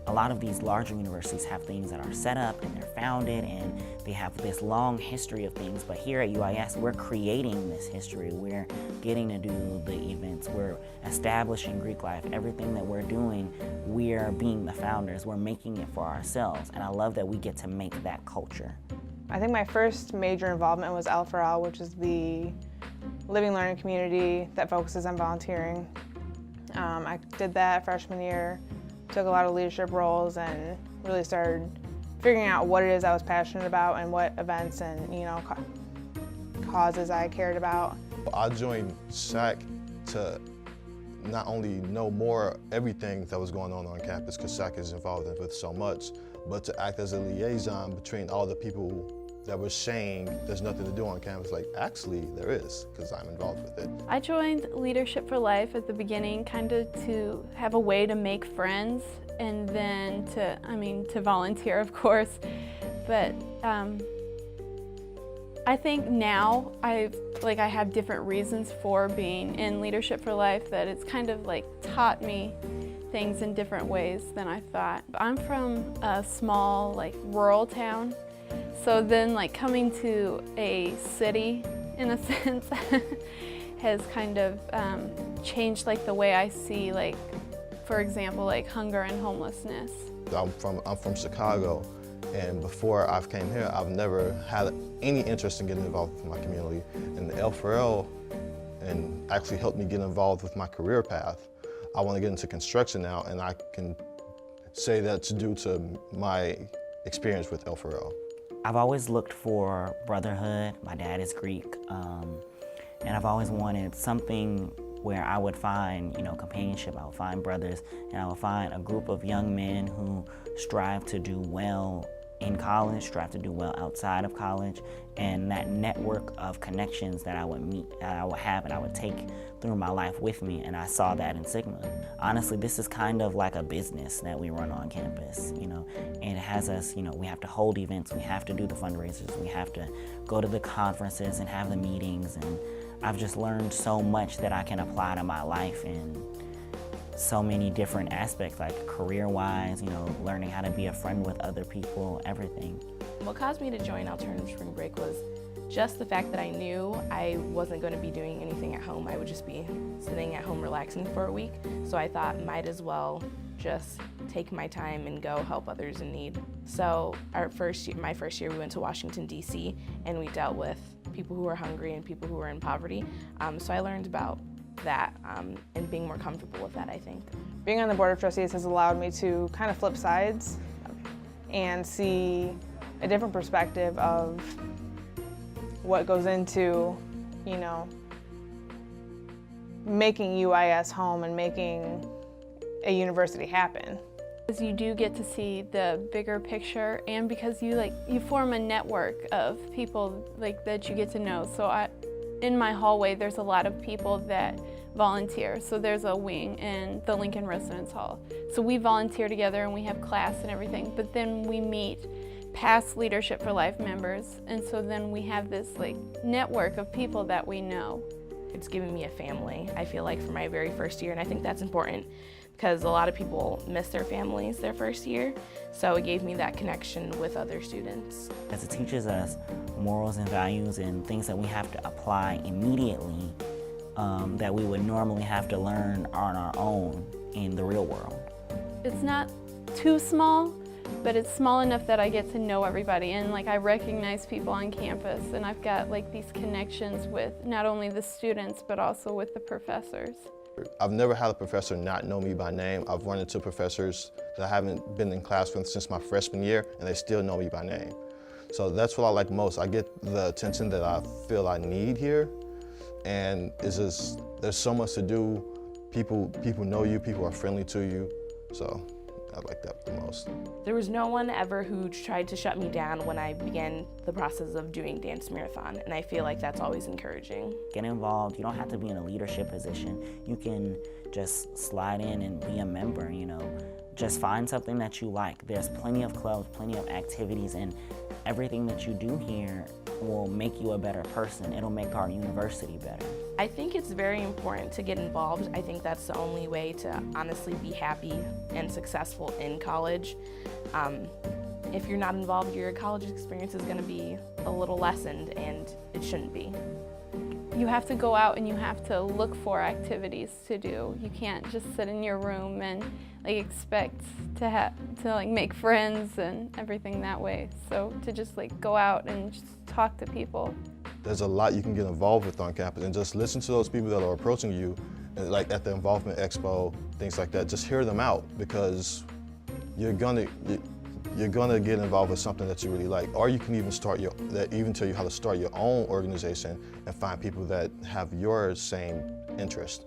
a lot of these larger universities have things that are set up and they're founded and they have this long history of things, but here at UIS, we're creating this history. We're getting to do the events, we're establishing Greek life. Everything that we're doing, we're being the founders, we're making it for ourselves, and I love that we get to make that culture. I think my first major involvement was L4L, which is the living learning community that focuses on volunteering. I did that freshman year, took a lot of leadership roles, and really started figuring out what it is I was passionate about and what events and causes I cared about. I joined SAC to not only know more everything that was going on campus, because SAC is involved with so much, but to act as a liaison between all the people that were saying there's nothing to do on campus. Like, actually there is, because I'm involved with it. I joined Leadership for Life at the beginning kind of to have a way to make friends, and then to volunteer, of course. But I think now I have different reasons for being in Leadership for Life, that it's kind of like taught me things in different ways than I thought. I'm from a small rural town, so then coming to a city in a sense has kind of changed the way I see for example hunger and homelessness. I'm from Chicago, and before I came here I've never had any interest in getting involved with my community, and the L4L and actually helped me get involved with my career path. I want to get into construction now, and I can say that's due to my experience with L4L. I've always looked for brotherhood. My dad is Greek, and I've always wanted something where I would find, companionship. I would find brothers, and I would find a group of young men who strive to do well in college, strive to do well outside of college, and that network of connections that I would meet, that I would have, and I would take through my life with me, and I saw that in Sigma. Honestly, this is kind of like a business that we run on campus, and it has us, we have to hold events, we have to do the fundraisers, we have to go to the conferences and have the meetings, and I've just learned so much that I can apply to my life in so many different aspects, like career-wise, learning how to be a friend with other people, everything. What caused me to join Alternative Spring Break was just the fact that I knew I wasn't going to be doing anything at home. I would just be sitting at home relaxing for a week. So I thought might as well just take my time and go help others in need. So my first year we went to Washington, D.C., and we dealt with people who were hungry and people who were in poverty. So I learned about that and being more comfortable with that, I think. Being on the Board of Trustees has allowed me to kind of flip sides and see a different perspective of what goes into, making UIS home and making a university happen. Because you do get to see the bigger picture, and because you form a network of people that you get to know. So in my hallway, there's a lot of people that volunteer. So there's a wing in the Lincoln Residence Hall. So we volunteer together and we have class and everything, but then we meet past Leadership for Life members, and so then we have this network of people that we know. It's given me a family, I feel like, for my very first year, and I think that's important because a lot of people miss their families their first year, so it gave me that connection with other students. As it teaches us morals and values and things that we have to apply immediately that we would normally have to learn on our own in the real world. It's not too small, but it's small enough that I get to know everybody, and I recognize people on campus, and I've got these connections with not only the students but also with the professors. I've never had a professor not know me by name. I've run into professors that I haven't been in class with since my freshman year, and they still know me by name. So that's what I like most. I get the attention that I feel I need here, and it's just, there's so much to do. People know you, people are friendly to you, so I like that the most. There was no one ever who tried to shut me down when I began the process of doing Dance Marathon, and I feel like that's always encouraging. Get involved. You don't have to be in a leadership position. You can just slide in and be a member, just find something that you like. There's plenty of clubs, plenty of activities, and everything that you do here will make you a better person. It'll make our university better. I think it's very important to get involved. I think that's the only way to honestly be happy and successful in college. If you're not involved, your college experience is going to be a little lessened, and it shouldn't be. You have to go out and you have to look for activities to do. You can't just sit in your room and like expect to like make friends and everything that way. So to just like go out and just talk to people. There's a lot you can get involved with on campus, and just listen to those people that are approaching you, and like at the involvement expo, things like that. Just hear them out, because you're gonna get involved with something that you really like, or you can even even tell you how to start your own organization and find people that have your same interest.